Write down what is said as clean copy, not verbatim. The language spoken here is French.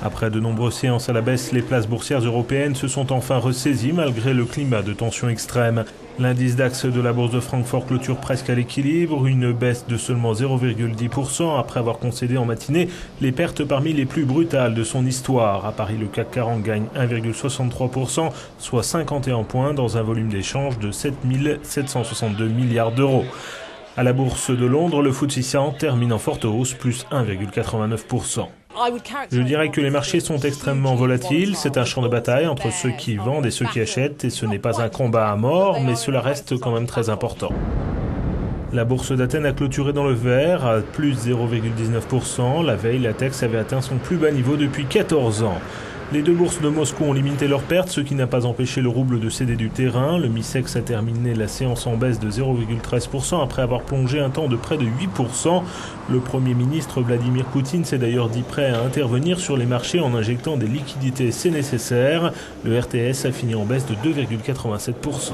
Après de nombreuses séances à la baisse, les places boursières européennes se sont enfin ressaisies malgré le climat de tension extrême. L'indice DAX de la bourse de Francfort clôture presque à l'équilibre, une baisse de seulement 0,10% après avoir concédé en matinée les pertes parmi les plus brutales de son histoire. À Paris, le CAC 40 gagne 1,63%, soit 51 points dans un volume d'échange de 7 762 milliards d'euros. À la bourse de Londres, le FTSE 100 termine en forte hausse, plus 1,89%. Je dirais que les marchés sont extrêmement volatiles. C'est un champ de bataille entre ceux qui vendent et ceux qui achètent. Et ce n'est pas un combat à mort, mais cela reste quand même très important. La bourse d'Athènes a clôturé dans le vert, à plus 0,19%. La veille, la Tex avait atteint son plus bas niveau depuis 14 ans. Les deux bourses de Moscou ont limité leurs pertes, ce qui n'a pas empêché le rouble de céder du terrain. Le MICEX a terminé la séance en baisse de 0,13% après avoir plongé un temps de près de 8%. Le Premier ministre Vladimir Poutine s'est d'ailleurs dit prêt à intervenir sur les marchés en injectant des liquidités, c'est nécessaire. Le RTS a fini en baisse de 2,87%.